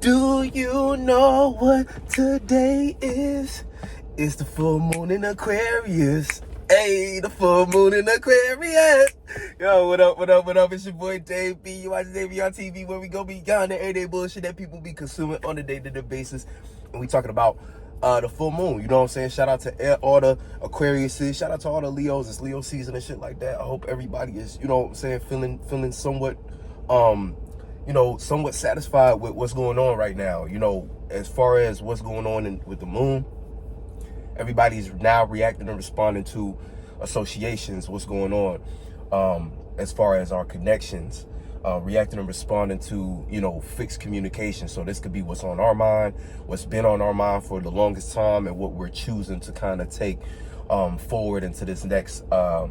Do you know what today is? It's the full moon in Aquarius. Hey, the full moon in Aquarius. Yo, what up, what up, what up? It's your boy Dave B. You watch DaveBeyondTV, where we go beyond the everyday bullshit that people be consuming on a day-to-day basis. And we talking about the full moon. You know what I'm saying? Shout out to all the Aquariuses. Shout out to all the Leos. It's Leo season and shit like that. I hope everybody is, you know what I'm saying, feeling somewhat somewhat satisfied with what's going on right now. You know, as far as what's going on with the moon, everybody's now reacting and responding to associations, what's going on as far as our connections, reacting and responding to, fixed communication. So this could be what's on our mind, what's been on our mind for the longest time, and what we're choosing to kind of take forward into this next, I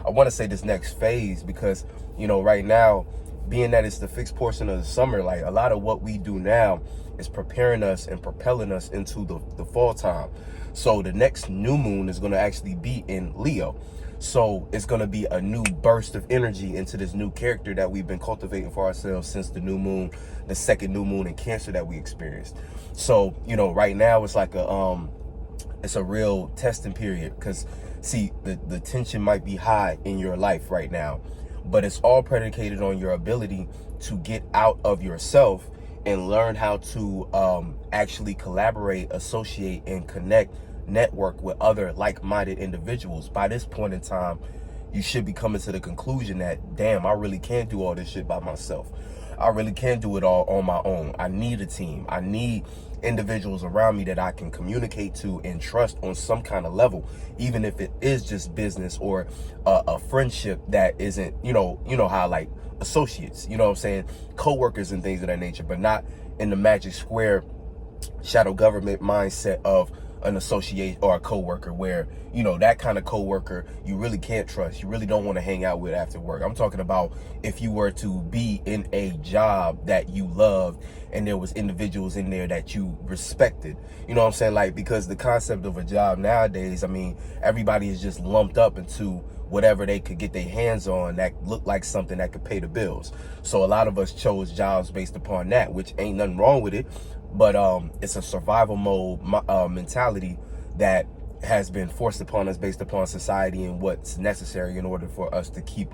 want to say this next phase, because, right now, being that it's the fixed portion of the summer, like a lot of what we do now is preparing us and propelling us into the fall time. So the next new moon is going to actually be in Leo. So it's going to be a new burst of energy into this new character that we've been cultivating for ourselves since the new moon, the second new moon in Cancer that we experienced. So, right now it's like it's a real testing period, because see, the tension might be high in your life right now, but it's all predicated on your ability to get out of yourself and learn how to actually collaborate, associate, and connect, network with other like-minded individuals. By this point in time, you should be coming to the conclusion that, damn, I really can't do all this shit by myself. I really can't do it all on my own. I need a team. I need individuals around me that I can communicate to and trust on some kind of level, even if it is just business or a friendship that isn't, you know how like associates, you know what I'm saying, co-workers and things of that nature, but not in the magic square shadow government mindset of an associate or a co-worker where, that kind of co-worker you really can't trust, you really don't want to hang out with after work. I'm talking about if you were to be in a job that you loved and there was individuals in there that you respected, you know what I'm saying? Like, because the concept of a job nowadays, I mean, everybody is just lumped up into whatever they could get their hands on that looked like something that could pay the bills. So a lot of us chose jobs based upon that, which ain't nothing wrong with it. But it's a survival mode mentality that has been forced upon us based upon society and what's necessary in order for us to keep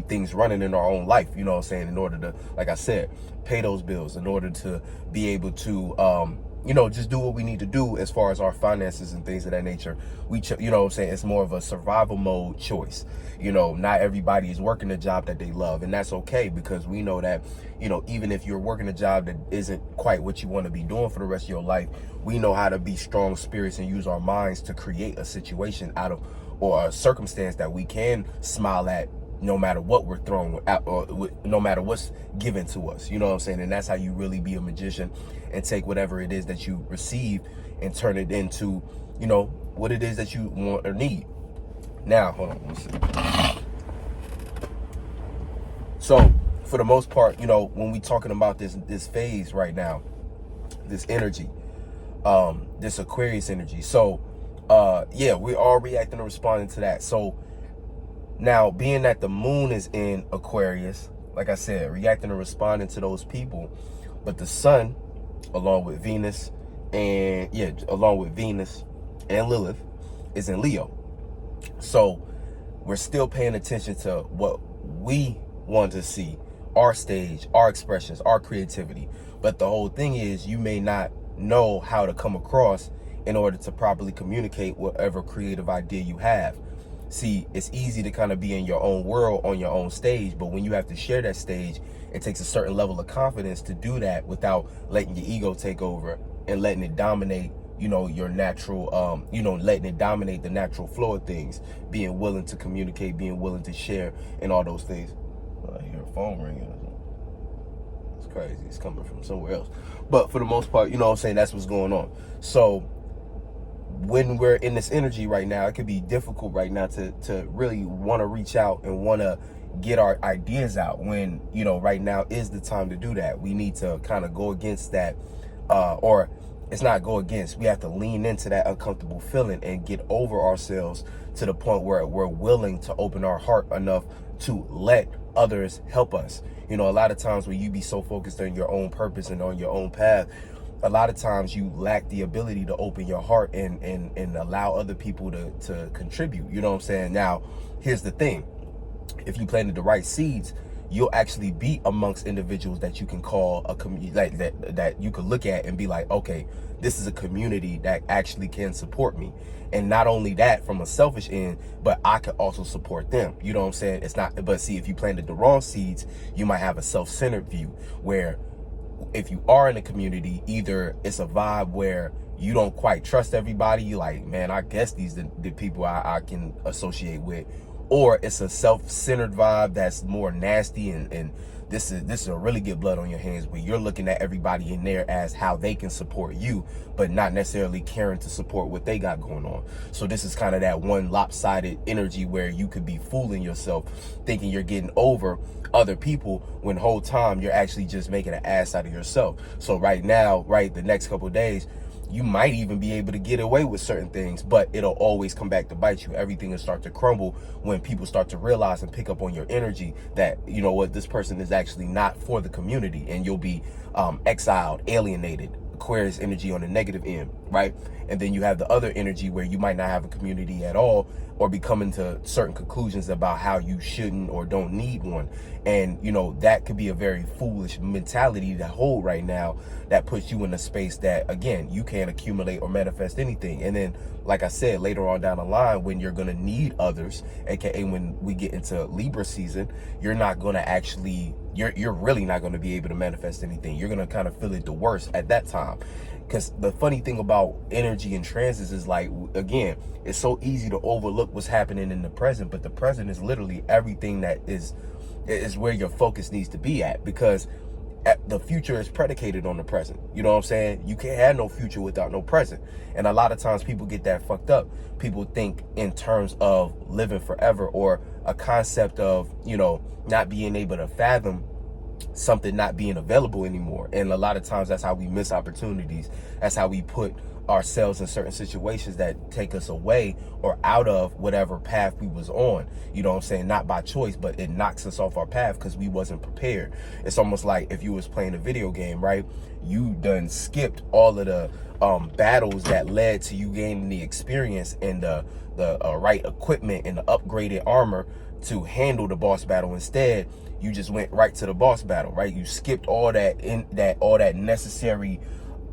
things running in our own life. You know what I'm saying? In order to, like I said, pay those bills, in order to be able to, just do what we need to do as far as our finances and things of that nature. You know what I'm saying? It's more of a survival mode choice. Not everybody is working a job that they love, and that's okay, because we know that, even if you're working a job that isn't quite what you want to be doing for the rest of your life, we know how to be strong spirits and use our minds to create a situation out of, or a circumstance that we can smile at, no matter what we're thrown at, or no matter what's given to us. You know what I'm saying? And that's how you really be a magician and take whatever it is that you receive and turn it into, what it is that you want or need. Now, hold on one second. So, for the most part, when we talking about this phase right now, this energy, this Aquarius energy. So, yeah, we are reacting and responding to that. So, now, being that the moon is in Aquarius, like I said, reacting and responding to those people, but the sun, along with Venus and Lilith, is in Leo. So we're still paying attention to what we want to see, our stage, our expressions, our creativity. But the whole thing is, you may not know how to come across in order to properly communicate whatever creative idea you have. See, it's easy to kind of be in your own world on your own stage, but when you have to share that stage, it takes a certain level of confidence to do that without letting your ego take over and letting it dominate, your natural, letting it dominate the natural flow of things, being willing to communicate, being willing to share, and all those things. I hear a phone ringing. It's crazy. It's coming from somewhere else. But for the most part, you know what I'm saying, that's what's going on. So when we're in this energy right now, it could be difficult right now to really want to reach out and want to get our ideas out, when, right now is the time to do that. We need to kind of go against that, or it's not go against, we have to lean into that uncomfortable feeling and get over ourselves to the point where we're willing to open our heart enough to let others help us. You know, a lot of times when you be so focused on your own purpose and on your own path, a lot of times you lack the ability to open your heart and allow other people to contribute. You know what I'm saying? Now, here's the thing. If you planted the right seeds, you'll actually be amongst individuals that you can call a community, like that you could look at and be like, okay, this is a community that actually can support me. And not only that, from a selfish end, but I could also support them. You know what I'm saying? It's not, but see, if you planted the wrong seeds, you might have a self-centered view where if you are in a community, either it's a vibe where you don't quite trust everybody. You like, man, I guess these are the people I can associate with, or it's a self-centered vibe that's more nasty, and this is a really good blood on your hands where you're looking at everybody in there as how they can support you, but not necessarily caring to support what they got going on. So this is kind of that one lopsided energy where you could be fooling yourself thinking you're getting over other people when the whole time you're actually just making an ass out of yourself. So right now, right, the next couple of days, you might even be able to get away with certain things, but it'll always come back to bite you. Everything will start to crumble when people start to realize and pick up on your energy that, you know what, this person is actually not for the community, and you'll be exiled, alienated. Aquarius energy on the negative end, right? And then you have the other energy where you might not have a community at all, or be coming to certain conclusions about how you shouldn't or don't need one. And, you know, that could be a very foolish mentality to hold right now that puts you in a space that, again, you can't accumulate or manifest anything. And then, like I said, later on down the line, when you're going to need others, aka when we get into Libra season, you're not going to actually, you're really not going to be able to manifest anything. You're going to kind of feel it the worst at that time. Because the funny thing about energy and transits is, like, again, it's so easy to overlook what's happening in the present, but the present is literally everything that is where your focus needs to be at, because the future is predicated on the present. You know what I'm saying? You can't have no future without no present. And a lot of times people get that fucked up. People think in terms of living forever, or a concept of, you know, not being able to fathom something not being available anymore. And a lot of times that's how we miss opportunities. That's how we put ourselves in certain situations that take us away or out of whatever path we was on. You know what I'm saying? Not by choice, but it knocks us off our path because we wasn't prepared. It's almost like if you was playing a video game, right? You done skipped all of the battles that led to you gaining the experience and the right equipment and the upgraded armor to handle the boss battle. Instead, you just went right to the boss battle, right? You skipped all that necessary,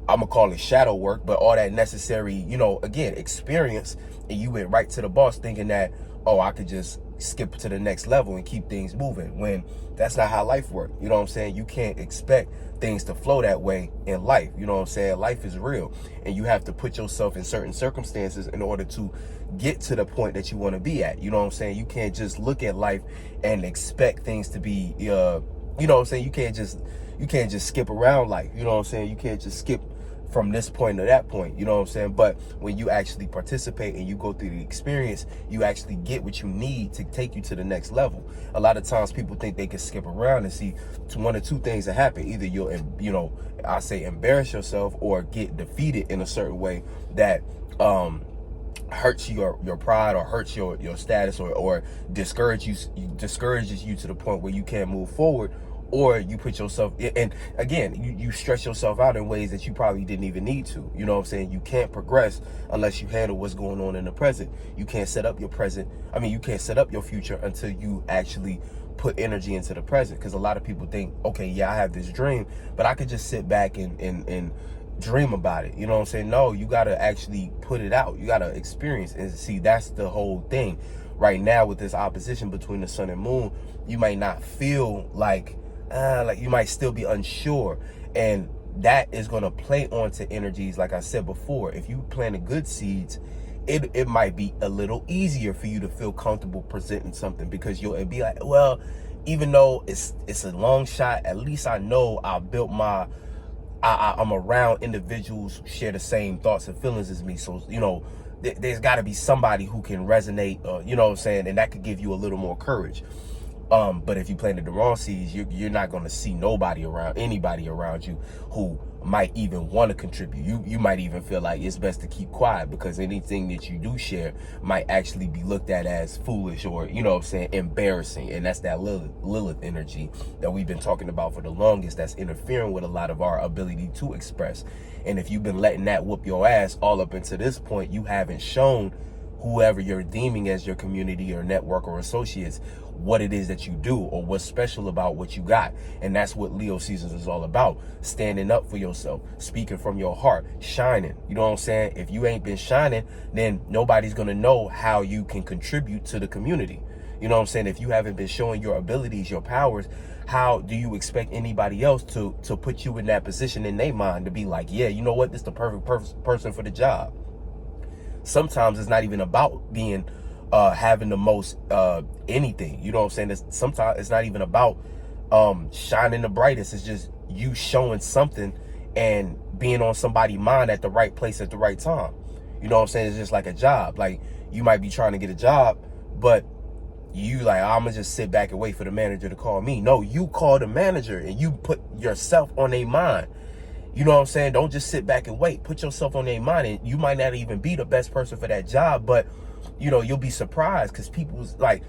I'm gonna call it shadow work, but all that necessary, you know, again, experience, and you went right to the boss thinking that, oh, I could just skip to the next level and keep things moving, when that's not how life works. You know what I'm saying? You can't expect things to flow that way in life. You know what I'm saying? Life is real, and you have to put yourself in certain circumstances in order to get to the point that you want to be at. You know what I'm saying? You can't just look at life and expect things to be, you know what I'm saying? You can't just skip around life. You know what I'm saying? You can't just skip from this point to that point. You know what I'm saying? But when you actually participate and you go through the experience, you actually get what you need to take you to the next level. A lot of times people think they can skip around and see one or two things that happen. Either you'll, you know, I say embarrass yourself, or get defeated in a certain way that hurts your pride, or hurts your status, or discourages you to the point where you can't move forward, or you put yourself, and again, you stress yourself out in ways that you probably didn't even need to. You know what I'm saying? You can't progress unless you handle what's going on in the present. You can't set up your you can't set up your future until you actually put energy into the present. Because a lot of people think, okay, yeah, I have this dream, but I could just sit back and dream about it. You know what I'm saying? No, you got to actually put it out. You got to experience. And see, that's the whole thing right now with this opposition between the sun and moon. You might not feel like you might still be unsure, and that is going to play onto energies. Like I said before, if you planted good seeds, it might be a little easier for you to feel comfortable presenting something, because you'll be like, well, even though it's a long shot, at least I know I built I'm around individuals who share the same thoughts and feelings as me. So, you know, there's got to be somebody who can resonate, you know what I'm saying? And that could give you a little more courage. But if you planted the wrong seeds, you're not going to see anybody around you who might even want to contribute. You might even feel like it's best to keep quiet, because anything that you do share might actually be looked at as foolish, or, you know what I'm saying, embarrassing. And that's that Lilith energy that we've been talking about for the longest, that's interfering with a lot of our ability to express. And if you've been letting that whoop your ass all up until this point, you haven't shown whoever you're deeming as your community or network or associates what it is that you do, or what's special about what you got. And that's what Leo seasons is all about: standing up for yourself, speaking from your heart, shining. You know what I'm saying? If you ain't been shining, then nobody's gonna know how you can contribute to the community. You know what I'm saying? If you haven't been showing your abilities, your powers, how do you expect anybody else to put you in that position in their mind to be like, yeah, you know what, this is the perfect person for the job? Sometimes it's not even about being having the most anything. You know what I'm saying? Sometimes it's not even about shining the brightest. It's just you showing something and being on somebody's mind at the right place at the right time. You know what I'm saying? It's just like a job. Like, you might be trying to get a job, but you like, I'm gonna just sit back and wait for the manager to call me. No, you call the manager and you put yourself on their mind. You know what I'm saying? Don't just sit back and wait. Put yourself on their mind. And you might not even be the best person for that job, but, you know, you'll be surprised, because people's like,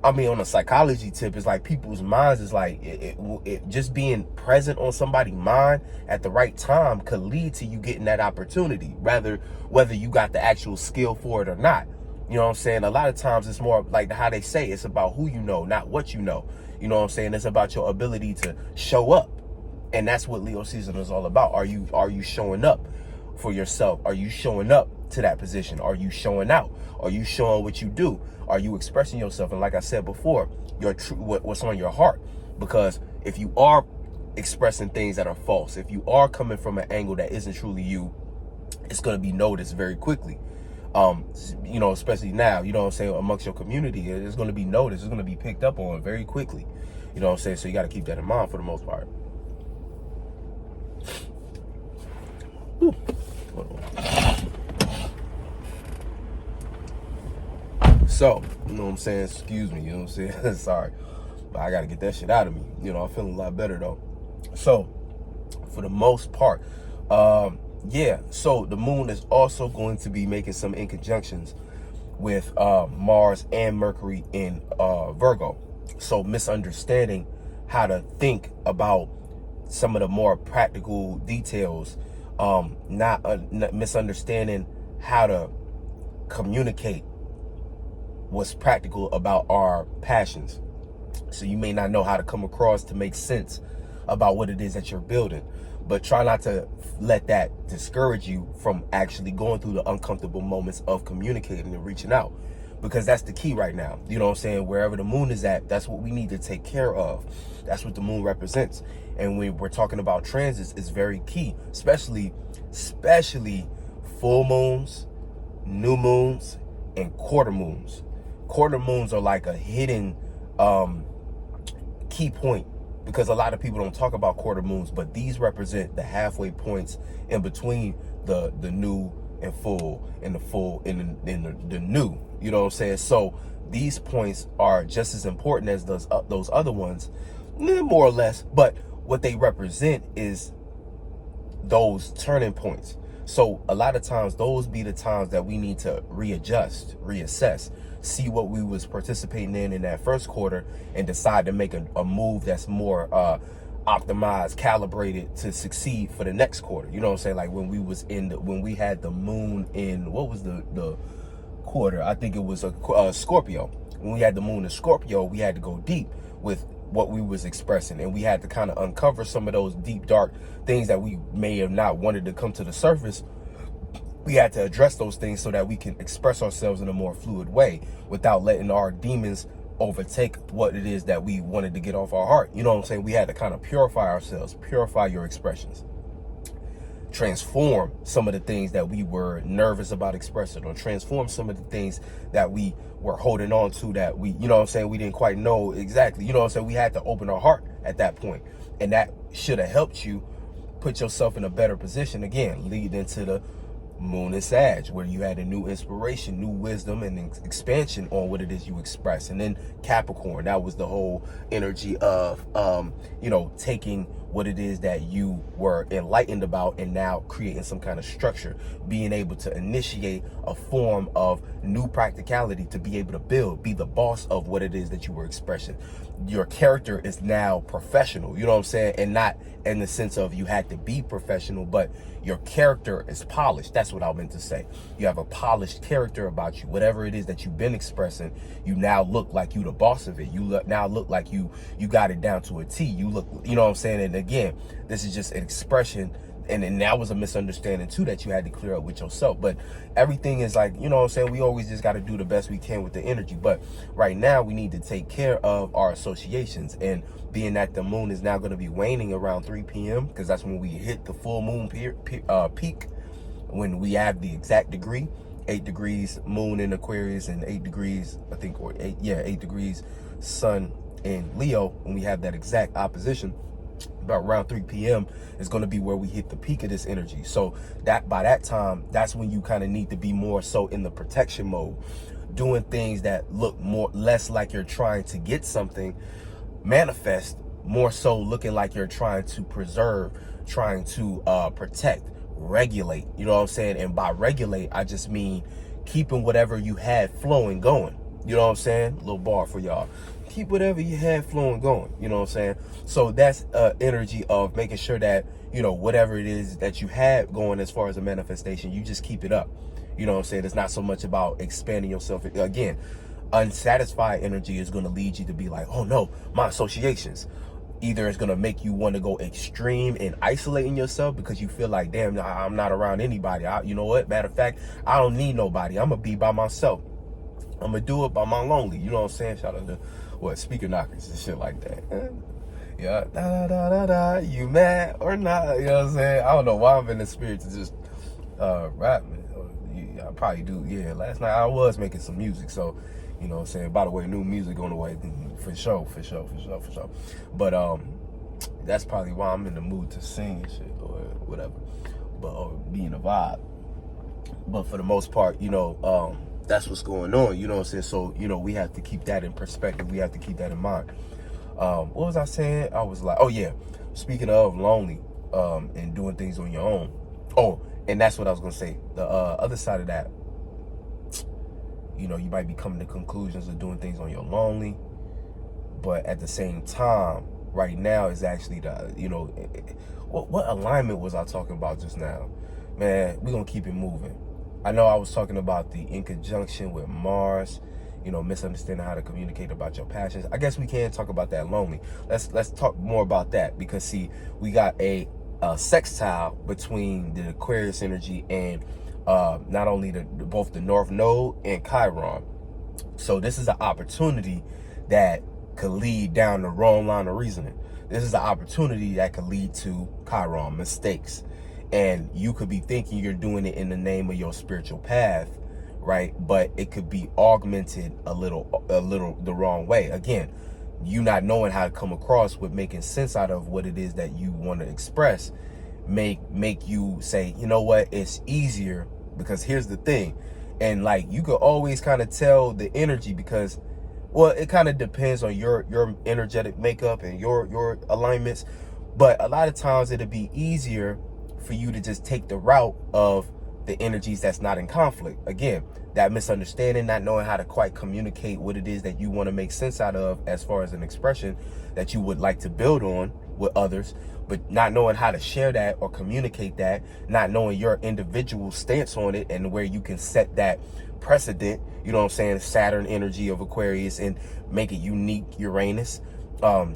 I mean, on a psychology tip, it's like people's minds is like, it just being present on somebody's mind at the right time could lead to you getting that opportunity, whether you got the actual skill for it or not. You know what I'm saying? A lot of times it's more like how they say, it's about who you know, not what you know. You know what I'm saying? It's about your ability to show up. And that's what Leo season is all about. Are you showing up for yourself? Are you showing up to that position? Are you showing out? Are you showing what you do? Are you expressing yourself? And like I said before, what's on your heart. Because if you are expressing things that are false, if you are coming from an angle that isn't truly you, it's going to be noticed very quickly. You know, especially now, you know what I'm saying, amongst your community, it's going to be noticed. It's going to be picked up on very quickly. You know what I'm saying? So you got to keep that in mind for the most part. Whew. So, you know what I'm saying? Excuse me, you know what I'm saying? Sorry. But I got to get that shit out of me. You know, I'm feeling a lot better though. So, for the most part, yeah, so the moon is also going to be making some inconjunctions with Mars and Mercury in Virgo. So misunderstanding how to think about some of the more practical details, not misunderstanding how to communicate what's practical about our passions. So you may not know how to come across to make sense about what it is that you're building, but try not to let that discourage you from actually going through the uncomfortable moments of communicating and reaching out, because that's the key right now. You know what I'm saying? Wherever the moon is at, that's what we need to take care of. That's what the moon represents. And when we're talking about transits, it's very key, especially full moons, new moons, and quarter moons. Quarter moons are like a hidden key point, because a lot of people don't talk about quarter moons, but these represent the halfway points in between the new and full, and the full and the new. You know what I'm saying? So these points are just as important as those other ones, more or less. But what they represent is those turning points. So a lot of times those be the times that we need to readjust, reassess, see what we was participating in that first quarter, and decide to make a move that's more optimized, calibrated to succeed for the next quarter. You know what I'm saying? Like when we was when we had the moon in, what was the quarter? I think it was a Scorpio. When we had the moon in Scorpio, we had to go deep with what we was expressing, and we had to kind of uncover some of those deep, dark things that we may have not wanted to come to the surface. We had to address those things so that we can express ourselves in a more fluid way without letting our demons overtake what it is that we wanted to get off our heart. You know what I'm saying? We had to kind of purify ourselves, purify your expressions, transform some of the things that we were nervous about expressing, or transform some of the things that we were holding on to that we, you know what I'm saying, we didn't quite know exactly. You know what I'm saying? We had to open our heart at that point, and that should have helped you put yourself in a better position, again, lead into the Moon in Sag, where you had a new inspiration, new wisdom, and expansion on what it is you express. And then Capricorn, that was the whole energy of, you know, taking what it is that you were enlightened about and now creating some kind of structure, being able to initiate a form of new practicality to be able to build, be the boss of what it is that you were expressing. Your character is now professional, you know what I'm saying? And not in the sense of you had to be professional, but your character is polished. That's what I meant to say. You have a polished character about you. Whatever it is that you've been expressing, you now look like you the boss of it. You now look like you got it down to a T. You look, you know what I'm saying? And again, this is just an expression. And that was a misunderstanding too that you had to clear up with yourself. But everything is like, you know what I'm saying? We always just got to do the best we can with the energy. But right now we need to take care of our associations. And being that the moon is now going to be waning around 3 p.m. because that's when we hit the full moon peak, when we have the exact degree, 8 degrees moon in Aquarius and 8 degrees, I think, or 8 degrees sun in Leo, when we have that exact opposition. About around 3 p.m. is going to be where we hit the peak of this energy. So that by that time, that's when you kind of need to be more so in the protection mode, doing things that look less like you're trying to get something manifest, more so looking like you're trying to preserve, trying to protect, regulate, you know what I'm saying? And by regulate, I just mean keeping whatever you had flowing going. You know what I'm saying? A little bar for y'all. Keep whatever you had flowing going, you know what I'm saying? So that's energy of making sure that, you know, whatever it is that you had going as far as a manifestation, you just keep it up. You know what I'm saying? It's not so much about expanding yourself. Again, unsatisfied energy is going to lead you to be like, oh no, my associations. Either it's going to make you want to go extreme in isolating yourself because you feel like, damn, I'm not around anybody. You know what? Matter of fact, I don't need nobody. I'm going to be by myself. I'm going to do it by my lonely. You know what I'm saying? Shout out to speaker knockers and shit like that. Yeah, da da da da. You mad or not? You know what I'm saying? I don't know why I'm in the spirit to just rap. I probably do. Yeah, last night I was making some music, so you know what I'm saying. By the way, new music on the way for sure. But that's probably why I'm in the mood to sing and shit or whatever, or be in a vibe. But for the most part, you know, that's what's going on, you know what I'm saying? So, you know, we have to keep that in perspective. We have to keep that in mind. What was I saying? I was like, oh yeah, speaking of lonely, and doing things on your own. Oh, and that's what I was gonna say. The other side of that, you know, you might be coming to conclusions of doing things on your lonely, but at the same time, right now is actually the, you know, what alignment was I talking about just now? Man, we're gonna keep it moving. I know I was talking about the in conjunction with Mars, you know, misunderstanding how to communicate about your passions. I guess we can talk about that lonely. Let's talk more about that because see, we got a sextile between the Aquarius energy and not only both the North Node and Chiron. So this is an opportunity that could lead down the wrong line of reasoning. This is an opportunity that could lead to Chiron mistakes. And you could be thinking you're doing it in the name of your spiritual path, right? But it could be augmented a little the wrong way. Again, you not knowing how to come across with making sense out of what it is that you want to express, make you say, you know what, it's easier because here's the thing. And like, you could always kind of tell the energy because, well, it kind of depends on your energetic makeup and your alignments. But a lot of times it'll be easier for you to just take the route of the energies that's not in conflict. Again, that misunderstanding, not knowing how to quite communicate what it is that you want to make sense out of as far as an expression that you would like to build on with others, but not knowing how to share that or communicate that, not knowing your individual stance on it and where you can set that precedent, you know what I'm saying, Saturn energy of Aquarius, and make it unique Uranus,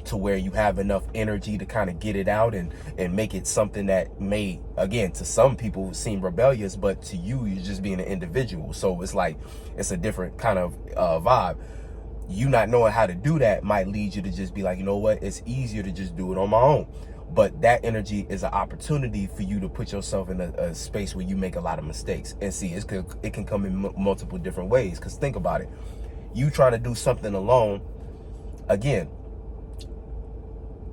to where you have enough energy to kind of get it out and make it something that may, again, to some people seem rebellious, but to you, you're just being an individual. So it's like, it's a different kind of vibe. You not knowing how to do that might lead you to just be like, you know what, it's easier to just do it on my own. But that energy is an opportunity for you to put yourself in a space where you make a lot of mistakes. And see, it can come in multiple different ways. Because think about it. You trying to do something alone, again,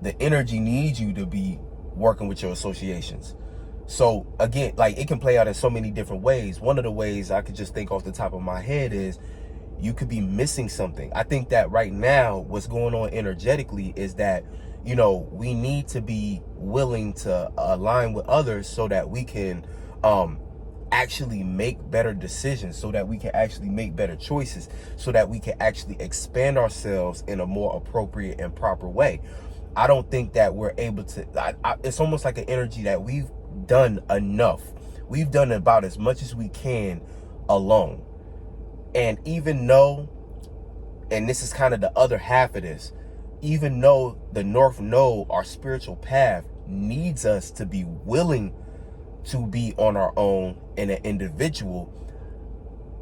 the energy needs you to be working with your associations. So again, like, it can play out in so many different ways. One of the ways I could just think off the top of my head is you could be missing something. I think that right now what's going on energetically is that, you know, we need to be willing to align with others so that we can actually make better decisions, so that we can actually make better choices, so that we can actually expand ourselves in a more appropriate and proper way. I don't think that we're able to, it's almost like an energy that we've done enough. We've done about as much as we can alone. And even though, and this is kind of the other half of this, even though the North Node, our spiritual path, needs us to be willing to be on our own in an individual,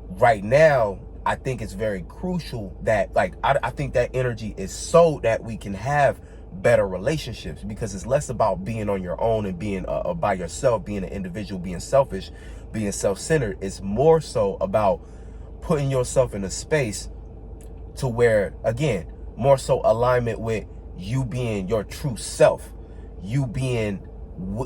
right now, I think it's very crucial that, like, I think that energy is so that we can have better relationships, because it's less about being on your own and being by yourself, being an individual, being selfish, being self-centered. It's more so about putting yourself in a space to where, again, more so alignment with you being your true self, you being,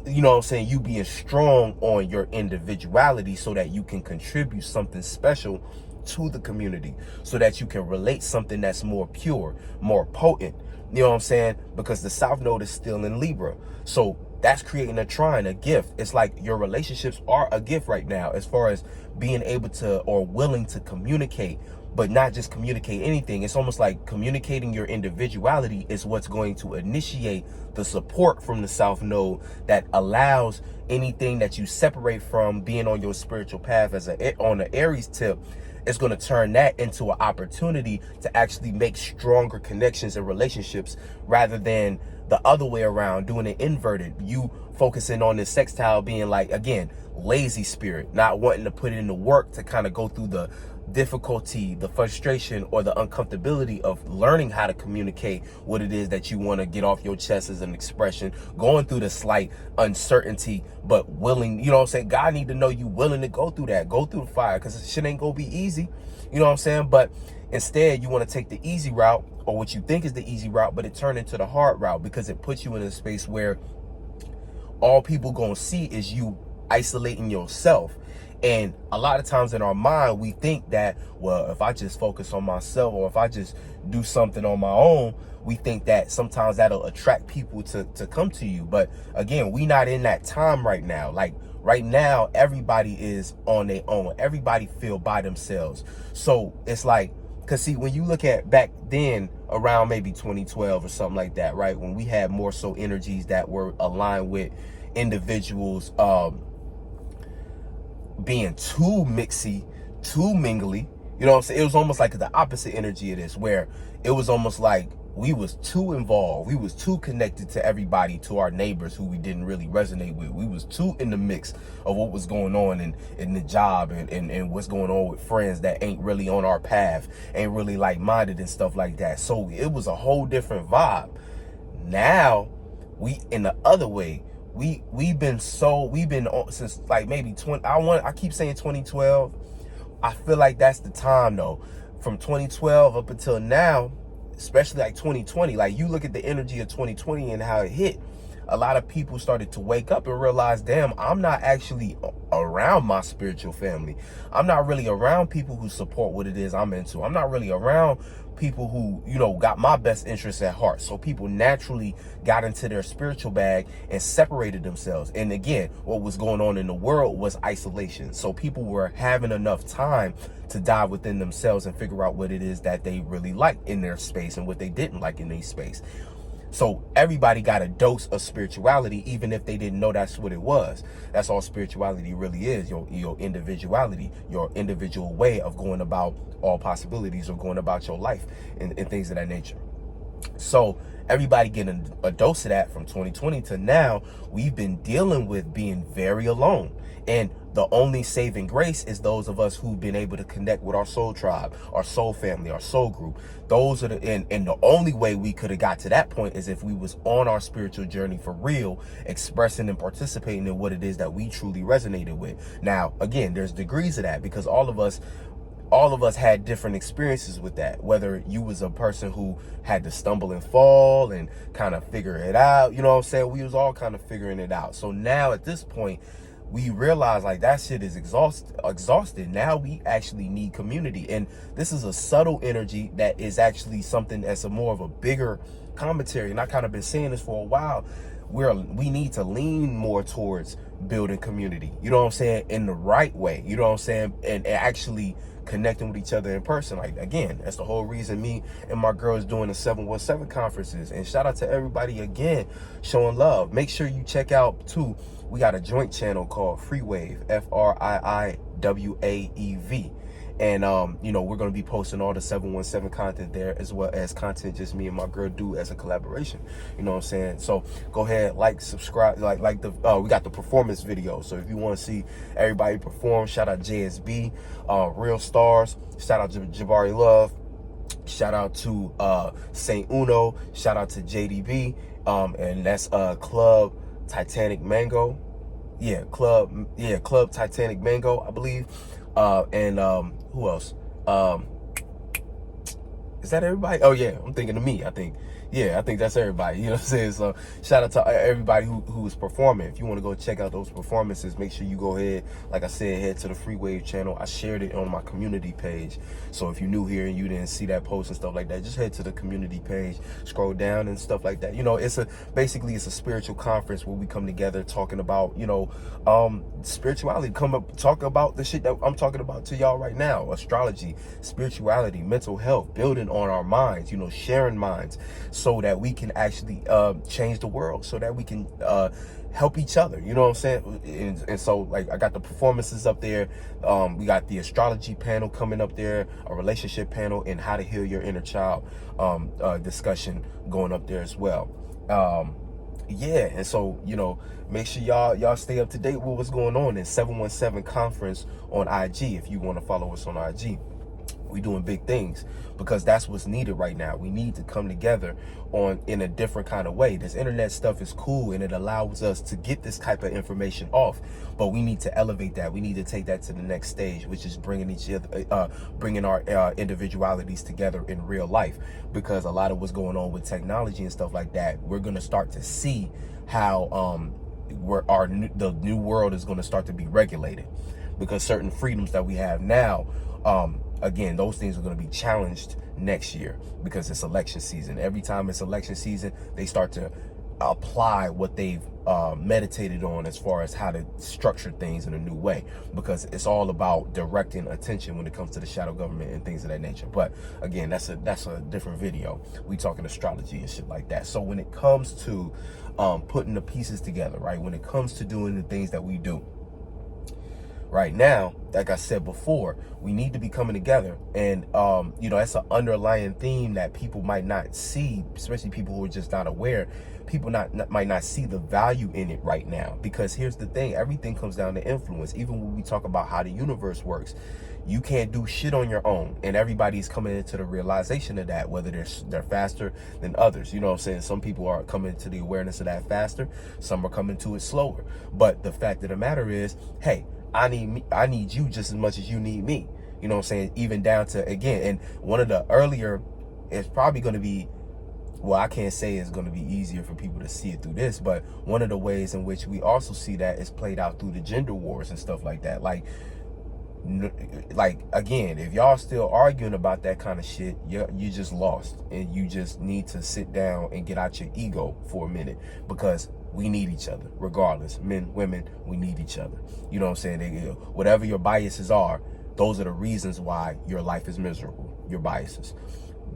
you know what I'm saying, you being strong on your individuality so that you can contribute something special to the community, so that you can relate something that's more pure, more potent. You know what I'm saying? Because the South Node is still in Libra. So that's creating a trine, a gift. It's like your relationships are a gift right now, as far as being able to, or willing to communicate, but not just communicate anything. It's almost like communicating your individuality is what's going to initiate the support from the South Node that allows anything that you separate from being on your spiritual path as on the Aries tip. It's going to turn that into an opportunity to actually make stronger connections and relationships, rather than the other way around, doing it inverted. You focusing on the sextile being like, again, lazy spirit, not wanting to put in the work to kind of go through the difficulty, the frustration, or the uncomfortability of learning how to communicate what it is that you want to get off your chest as an expression, going through the slight uncertainty, but willing, you know what I'm saying? God need to know you willing to go through that, go through the fire, because shit ain't gonna be easy, you know what I'm saying? But instead, you want to take the easy route, or what you think is the easy route, but it turned into the hard route, because it puts you in a space where all people gonna see is you isolating yourself. And a lot of times in our mind, we think that, well, if I just focus on myself, or if I just do something on my own, we think that sometimes that'll attract people to come to you. But again, we not in that time right now. Like right now, everybody is on their own. Everybody feel by themselves. So it's like, because see, when you look at back then, around maybe 2012 or something like that, right? When we had more so energies that were aligned with individuals, being too mixy, too mingly, you know what I'm saying? It was almost like the opposite energy of this, where it was almost like we was too involved, we was too connected to everybody, to our neighbors who we didn't really resonate with. We was too in the mix of what was going on in the job, and what's going on with friends that ain't really on our path, ain't really like-minded and stuff like that. So it was a whole different vibe. Now we in the other way. We've been on since like maybe 20, I keep saying 2012. I feel like that's the time though. From 2012 up until now, especially like 2020, like you look at the energy of 2020 and how it hit, a lot of people started to wake up and realize, damn, I'm not actually around my spiritual family. I'm not really around people who support what it is I'm into. I'm not really around people who, you know, got my best interests at heart. So people naturally got into their spiritual bag and separated themselves. And again, what was going on in the world was isolation. So people were having enough time to dive within themselves and figure out what it is that they really liked in their space and what they didn't like in their space. So everybody got a dose of spirituality, even if they didn't know that's what it was. That's all spirituality really is, your individuality, your individual way of going about all possibilities, or going about your life, and things of that nature. So everybody getting a dose of that from 2020 to now. We've been dealing with being very alone. And the only saving grace is those of us who've been able to connect with our soul tribe, our soul family, our soul group. Those are and the only way we could have got to that point is if we was on our spiritual journey for real, expressing and participating in what it is that we truly resonated with. Now, again, there's degrees of that, because all of us all of us had different experiences with that, whether you was a person who had to stumble and fall and kind of figure it out, you know what I'm saying? We was all kind of figuring it out. So now at this point, we realize like that shit is exhausted. Now we actually need community. And this is a subtle energy that is actually something that's a more of a bigger commentary. And I kind of been saying this for a while. We need to lean more towards building community, you know what I'm saying, in the right way, you know what I'm saying, and actually connecting with each other in person. Like, again, that's the whole reason me and my girls doing the 717 conferences. And shout out to everybody again showing love. Make sure you check out too, we got a joint channel called Freewave, FRIIWAEV. And, you know, we're going to be posting all the 717 content there, as well as content just me and my girl do as a collaboration. You know what I'm saying? So go ahead, like, subscribe, like the, we got the performance video. So if you want to see everybody perform, shout out JSB, Real Stars, shout out to Jabari Love, shout out to Saint Uno, shout out to JDB, and that's Club Titanic Mango. Yeah, Club Titanic Mango, I believe. And who else? Is that everybody? Oh yeah, I'm thinking of me. I think that's everybody. You know what I'm saying? So shout out to everybody who is performing. If you want to go check out those performances, make sure you go ahead, like I said, head to the Freewave channel. I shared it on my community page. So if you're new here and you didn't see that post and stuff like that, just head to the community page, scroll down and stuff like that. You know, basically it's a spiritual conference where we come together talking about, you know, spirituality, talk about the shit that I'm talking about to y'all right now: astrology, spirituality, mental health, building on our minds, you know, sharing minds, so that we can actually change the world, so that we can help each other, you know what I'm saying? And so, like, I got the performances up there. We got the astrology panel coming up there, a relationship panel, and how to heal your inner child discussion going up there as well. Yeah, and so, you know, make sure y'all stay up to date with what's going on in 717 conference on IG. If you want to follow us on IG, we doing big things, because that's what's needed right now. We need to come together in a different kind of way. This internet stuff is cool and it allows us to get this type of information off, but we need to elevate that. We need to take that to the next stage, which is bringing our individualities together in real life. Because a lot of what's going on with technology and stuff like that, we're going to start to see how the new world is going to start to be regulated, because certain freedoms that we have now, again, those things are going to be challenged next year, because it's election season. Every time it's election season, they start to apply what they've meditated on as far as how to structure things in a new way, because it's all about directing attention when it comes to the shadow government and things of that nature. But again, that's a different video. We talking astrology and shit like that. So when it comes to putting the pieces together, right, when it comes to doing the things that we do right now, like I said before, we need to be coming together. And you know, that's an underlying theme that people might not see, especially people who are just not aware. People might not see the value in it right now, because here's the thing: everything comes down to influence. Even when we talk about how the universe works, you can't do shit on your own, and everybody's coming into the realization of that, whether they're faster than others. You know what I'm saying? Some people are coming to the awareness of that faster, some are coming to it slower. But the fact of the matter is, hey, I need you just as much as you need me. You know what I'm saying? Even down to, again, and one of the earlier, it's probably going to be, well, I can't say it's going to be easier for people to see it through this, but one of the ways in which we also see that is played out through the gender wars and stuff like that. Like again, if y'all still arguing about that kind of shit, you just lost, and you just need to sit down and get out your ego for a minute, because we need each other regardless. Men, women, we need each other. You know what I'm saying? Whatever your biases are, those are the reasons why your life is miserable. Your biases.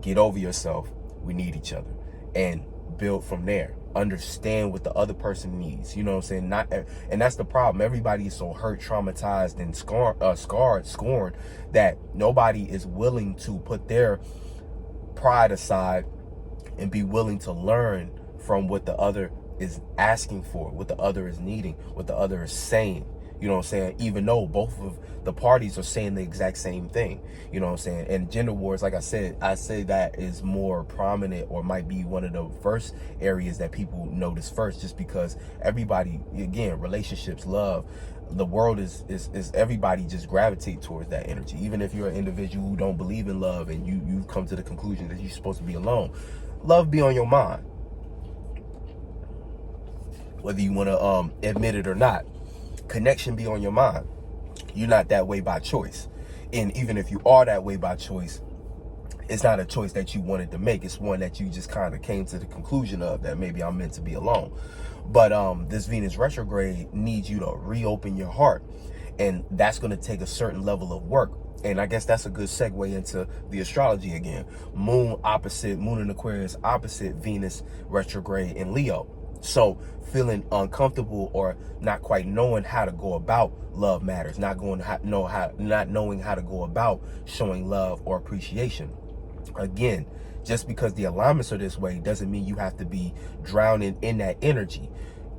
Get over yourself. We need each other, and build from there. Understand what the other person needs. You know what I'm saying? And that's the problem. Everybody is so hurt, traumatized, and scorned that nobody is willing to put their pride aside and be willing to learn from what the other is asking for, what the other is needing, what the other is saying. You know what I'm saying? Even though both of the parties are saying the exact same thing. You know what I'm saying? And gender wars, like I say that is more prominent, or might be one of the first areas that people notice first, just because everybody, again, relationships, love, the world is everybody just gravitate towards that energy. Even if you're an individual who don't believe in love and you've come to the conclusion that you're supposed to be alone, love be on your mind. Whether you want to admit it or not, connection be on your mind. You're not that way by choice. And even if you are that way by choice, it's not a choice that you wanted to make. It's one that you just kind of came to the conclusion of, that maybe I'm meant to be alone. But this Venus retrograde needs you to reopen your heart. And that's going to take a certain level of work. And I guess that's a good segue into the astrology again. Moon in Aquarius opposite Venus retrograde in Leo. So feeling uncomfortable or not quite knowing how to go about love matters, not knowing how to go about showing love or appreciation. Again, just because the alignments are this way doesn't mean you have to be drowning in that energy.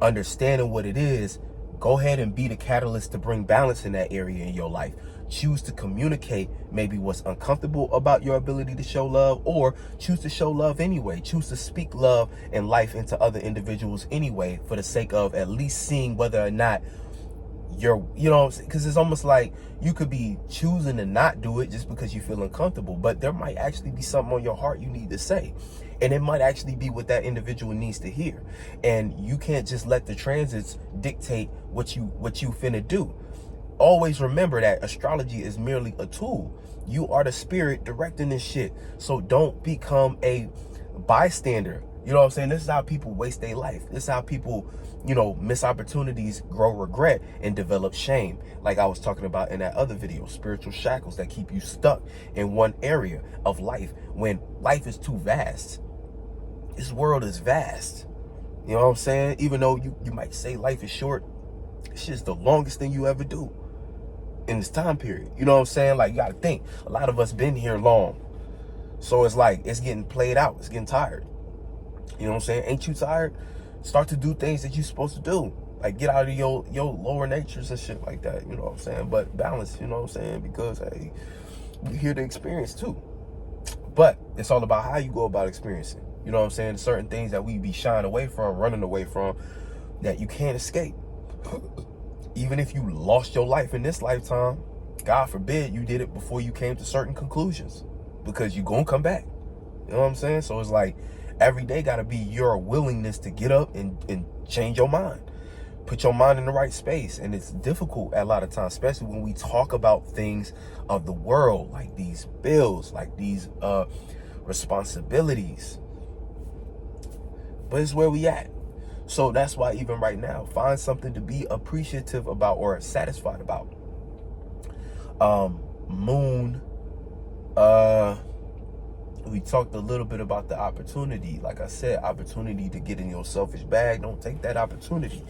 Understanding what it is, go ahead and be the catalyst to bring balance in that area in your life. Choose to communicate maybe what's uncomfortable about your ability to show love, or choose to show love anyway. Choose to speak love and life into other individuals anyway, for the sake of at least seeing whether or not you're, you know, because it's almost like you could be choosing to not do it just because you feel uncomfortable, but there might actually be something on your heart you need to say. And it might actually be what that individual needs to hear. And you can't just let the transits dictate what you finna do. Always remember that astrology is merely a tool. You are the spirit directing this shit. So don't become a bystander. You know what I'm saying? This is how people waste their life. This is how people, you know, miss opportunities, grow regret, and develop shame. Like I was talking about in that other video, spiritual shackles that keep you stuck in one area of life when life is too vast. This world is vast. You know what I'm saying? Even though you might say life is short, it's just the longest thing you ever do in this time period. You know what I'm saying? Like, you gotta think, a lot of us been here long. So it's like, it's getting played out. It's getting tired. You know what I'm saying? Ain't you tired? Start to do things that you're supposed to do. Like, get out of your lower natures and shit like that. You know what I'm saying? But balance, you know what I'm saying? Because, hey, we're here to experience too. But it's all about how you go about experiencing. You know what I'm saying? Certain things that we be shying away from, running away from, that you can't escape. Even if you lost your life in this lifetime, God forbid you did it before you came to certain conclusions, because you're going to come back. You know what I'm saying? So it's like every day got to be your willingness to get up and change your mind. Put your mind in the right space. And it's difficult a lot of times, especially when we talk about things of the world, like these bills, like these responsibilities. But it's where we at. So that's why even right now, find something to be appreciative about or satisfied about. Moon, we talked a little bit about the opportunity. Like I said, opportunity to get in your selfish bag. Don't take that opportunity.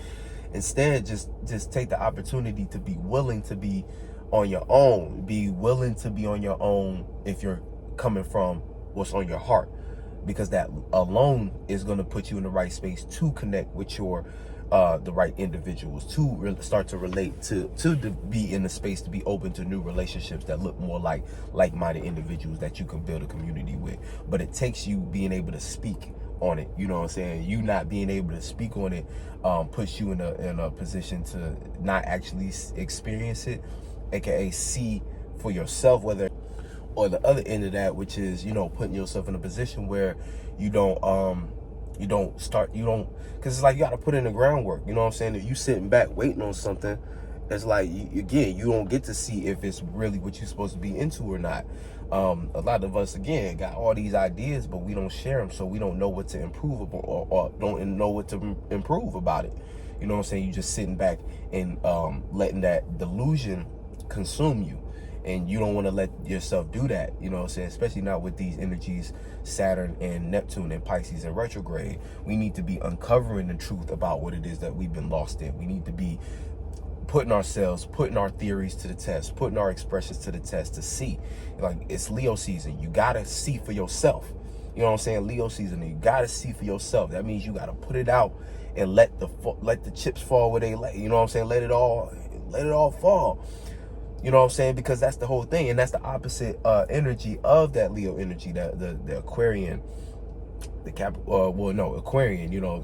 Instead, just take the opportunity to be willing to be on your own. Be willing to be on your own if you're coming from what's on your heart. Because that alone is going to put you in the right space to connect with your the right individuals, to start to relate, to be in the space to be open to new relationships that look more like like-minded individuals that you can build a community with. But it takes you being able to speak on it. You know what I'm saying? You not being able to speak on it puts you in a position to not actually experience it, aka see for yourself, whether, or the other end of that, which is, you know, putting yourself in a position where you don't, because it's like you got to put in the groundwork. You know what I'm saying? If you sitting back waiting on something, it's like, again, you don't get to see if it's really what you're supposed to be into or not. A lot of us, again, got all these ideas, but we don't share them, so we don't know what to improve upon, or don't know what to improve about it. You know what I'm saying? You just sitting back and letting that delusion consume you. And you don't want to let yourself do that, you know what I'm saying? Especially not with these energies, Saturn and Neptune and Pisces and retrograde. We need to be uncovering the truth about what it is that we've been lost in. We need to be putting our theories to the test, putting our expressions to the test to see. Like, it's Leo season. You got to see for yourself. You know what I'm saying? Leo season, you got to see for yourself. That means you got to put it out and let the chips fall where they lay. You know what I'm saying? Let it all let it all fall. You know what I'm saying? Because that's the whole thing, and that's the opposite energy of that Leo energy, that the Aquarian, the Aquarian. You know,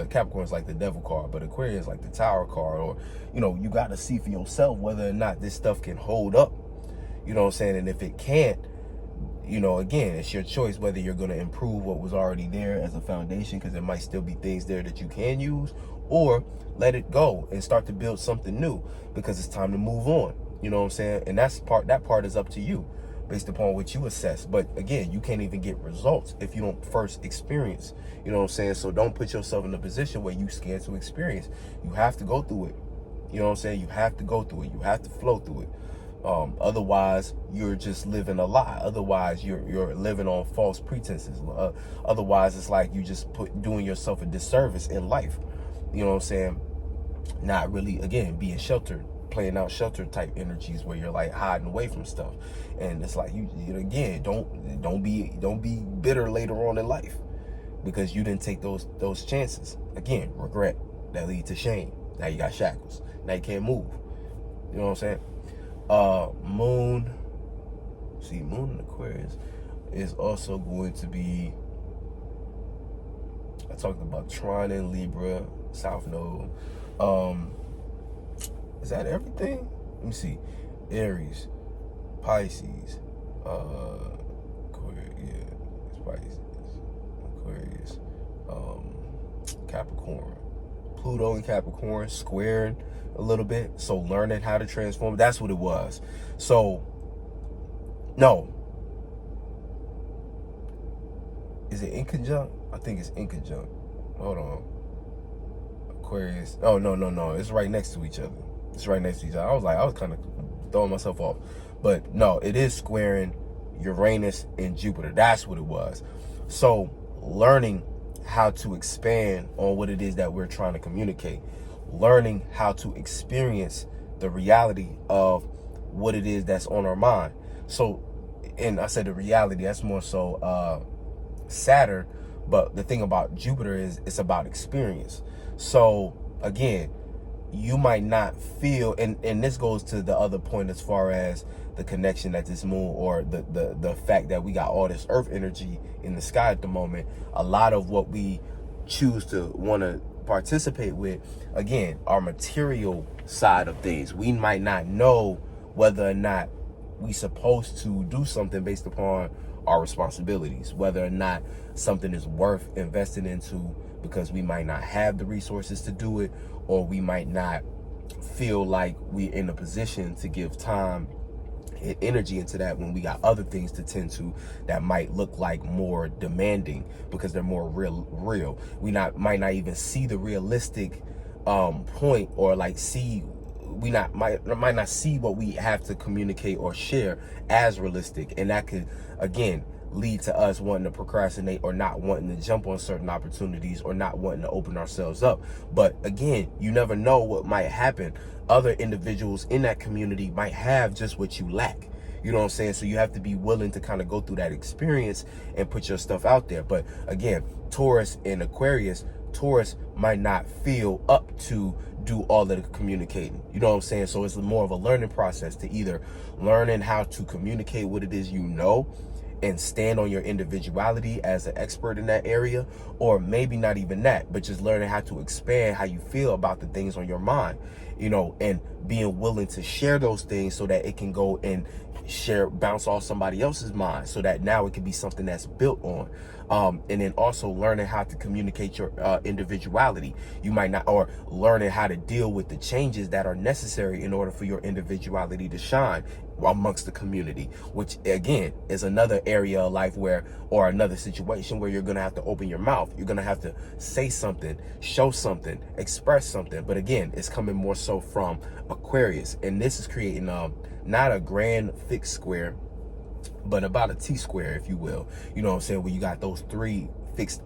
Capricorn is like the devil card, but Aquarian is like the Tower card. Or, you know, you got to see for yourself whether or not this stuff can hold up. You know what I'm saying? And if it can't, you know, again, it's your choice whether you're going to improve what was already there as a foundation, because there might still be things there that you can use, or let it go and start to build something new, because it's time to move on. You know what I'm saying? And that part is up to you based upon what you assess. But again, you can't even get results if you don't first experience. You know what I'm saying? So don't put yourself in a position where you scared to experience. You have to go through it. You know what I'm saying? You have to go through it. You have to flow through it. Otherwise, you're just living a lie. Otherwise, you're living on false pretenses. Otherwise, it's like you just doing yourself a disservice in life. You know what I'm saying? Not really, again, being sheltered, playing out shelter type energies where you're like hiding away from stuff. And it's like you again, don't be bitter later on in life because you didn't take those chances. Again, regret that lead to shame. Now you got shackles. Now you can't move. You know what I'm saying? Moon in Aquarius is also going to be, I talked about Trine in Libra, South Node. Is that everything? Let me see. Aries, Pisces, Aquarius, it's Pisces, Aquarius, Capricorn, Pluto and Capricorn squaring a little bit. So learning how to transform, that's what it was. So no, is it in conjunct? I think it's in conjunct. Hold on. Aquarius, oh no, it's right next to each other. It's right next to each other. I was kind of throwing myself off, but no, it is squaring Uranus and Jupiter. That's what it was. So learning how to expand on what it is that we're trying to communicate, learning how to experience the reality of what it is that's on our mind. So, and I said the reality, that's more so Saturn, but the thing about Jupiter is it's about experience. So again, you might not feel, and this goes to the other point as far as the connection that this moon, or the fact that we got all this earth energy in the sky at the moment. A lot of what we choose to want to participate with, again, our material side of things. We might not know whether or not we supposed to do something based upon our responsibilities, whether or not something is worth investing into, because we might not have the resources to do it, or we might not feel like we're in a position to give time and energy into that when we got other things to tend to that might look like more demanding because they're more real. We might not even see the realistic point, or like might not see what we have to communicate or share as realistic, and that could again lead to us wanting to procrastinate, or not wanting to jump on certain opportunities, or not wanting to open ourselves up. But again, you never know what might happen. Other individuals in that community might have just what you lack. You know what I'm saying? So you have to be willing to kind of go through that experience and put your stuff out there. But again, Taurus and Aquarius, Taurus might not feel up to do all of the communicating. You know what I'm saying? So it's more of a learning process to either learning how to communicate what it is you know and stand on your individuality as an expert in that area, or maybe not even that, but just learning how to expand how you feel about the things on your mind, you know, and being willing to share those things so that it can go and bounce off somebody else's mind, so that now it can be something that's built on. And then also learning how to communicate your individuality. You might not, or learning how to deal with the changes that are necessary in order for your individuality to shine amongst the community, which again is another area of life where, or another situation where you're going to have to open your mouth. You're going to have to say something, show something, express something. But again, it's coming more so from Aquarius, and this is creating not a grand fixed square, but about a T-square, if you will. You know what I'm saying? Where you got those three fixed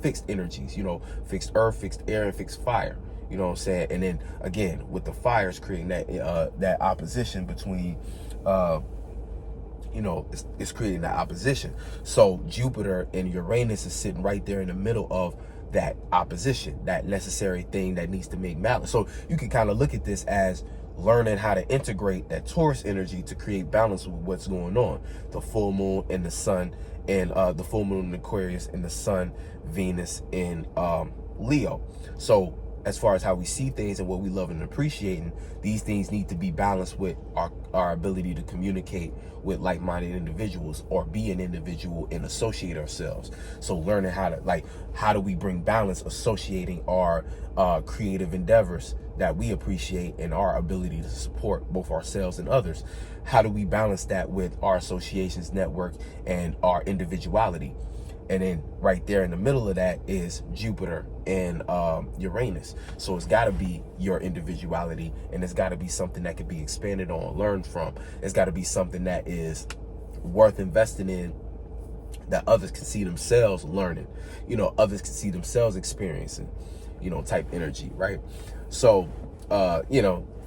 fixed energies, you know, fixed earth, fixed air, and fixed fire. You know what I'm saying? And then again, with the fires creating that opposition between, you know, it's creating that opposition. So Jupiter and Uranus is sitting right there in the middle of that opposition, that necessary thing that needs to make balance. So you can kind of look at this as learning how to integrate that Taurus energy to create balance with what's going on. The full moon and the sun, and the full moon in Aquarius, and the sun, Venus in Leo. So as far as how we see things and what we love and appreciating, these things need to be balanced with our ability to communicate with like-minded individuals, or be an individual and associate ourselves. So learning how do we bring balance, associating our creative endeavors that we appreciate and our ability to support both ourselves and others. How do we balance that with our associations, network, and our individuality? And then right there in the middle of that is Jupiter and Uranus. So it's got to be your individuality, and it's got to be something that can be expanded on, learned from. It's got to be something that is worth investing in, that others can see themselves learning, others can see themselves experiencing, type energy, right? So,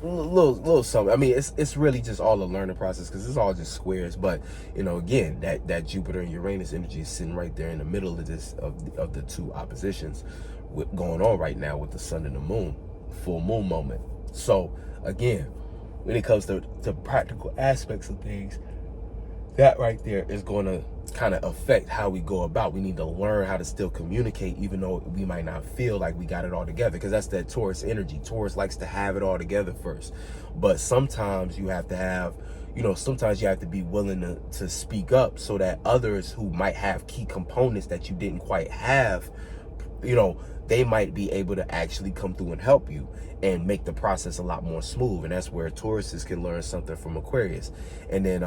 little something. I mean, it's really just all a learning process, because it's all just squares. But again, that Jupiter and Uranus energy is sitting right there in the middle of this of the two oppositions going on right now with the sun and the moon, full moon moment. So again, when it comes to practical aspects of things, that right there is going to kind of affect how we go about. We need to learn how to still communicate, even though we might not feel like we got it all together, because that's that Taurus energy. Taurus likes to have it all together first. But sometimes you have to have, sometimes you have to be willing to speak up, so that others who might have key components that you didn't quite have, they might be able to actually come through and help you and make the process a lot more smooth. And that's where Tauruses can learn something from Aquarius. And then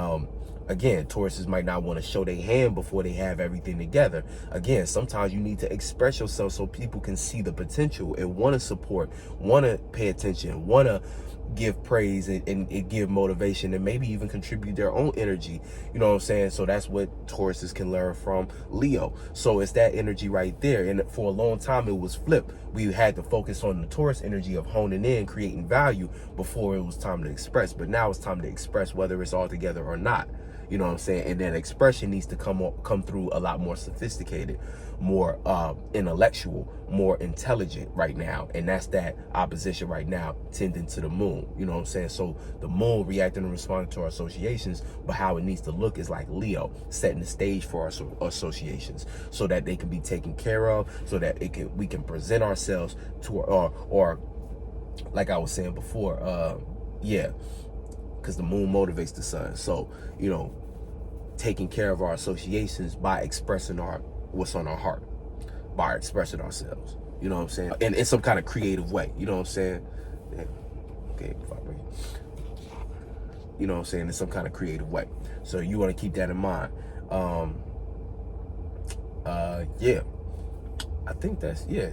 again, Tauruses might not want to show their hand before they have everything together. Again, sometimes you need to express yourself so people can see the potential and want to support, want to pay attention, want to give praise and give motivation, and maybe even contribute their own energy. You know what I'm saying? So that's what Tauruses can learn from Leo. So it's that energy right there. And for a long time, it was flipped. We had to focus on the Taurus energy of honing in, creating value, before it was time to express. But now it's time to express, whether it's all together or not. You know what I'm saying? And that expression needs to come through a lot more sophisticated, more intellectual, more intelligent right now. And that's that opposition right now, tending to the moon. You know what I'm saying? So the moon reacting and responding to our associations, but how it needs to look is like Leo, setting the stage for our associations, so that they can be taken care of, so that we can present ourselves to or like I was saying before, because the moon motivates the sun. So, taking care of our associations by expressing what's on our heart, by expressing ourselves. You know what I'm saying? And in some kind of creative way. You know what I'm saying? Yeah. Okay, you know what I'm saying? In some kind of creative way. So you want to keep that in mind. Yeah. I think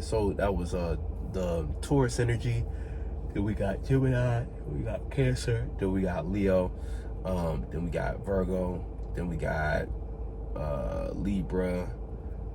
so that was the Taurus energy. Then we got Gemini, we got Cancer, then we got Leo, then we got Virgo, then we got Libra,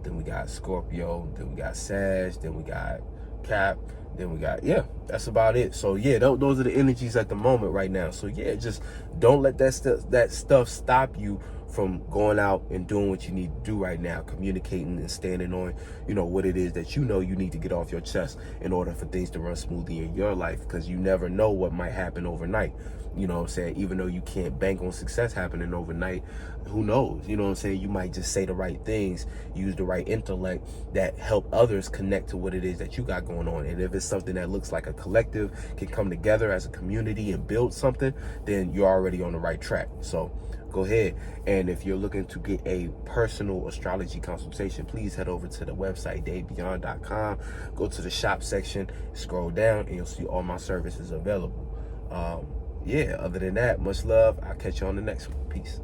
then we got Scorpio, then we got Sag, then we got Cap, then we got, that's about it. So those are the energies at the moment right now. So just don't let that stuff stop you from going out and doing what you need to do right now, communicating and standing on, what it is that you need to get off your chest in order for things to run smoothly in your life, because you never know what might happen overnight. You know what I'm saying? Even though you can't bank on success happening overnight, who knows? You know what I'm saying? You might just say the right things, use the right intellect that help others connect to what it is that you got going on. And if it's something that looks like a collective can come together as a community and build something, then you're already on the right track. So go ahead. And if you're looking to get a personal astrology consultation, please head over to the website, DaveBeyond.com. Go to the shop section, scroll down, and you'll see all my services available. Other than that, much love. I'll catch you on the next one. Peace.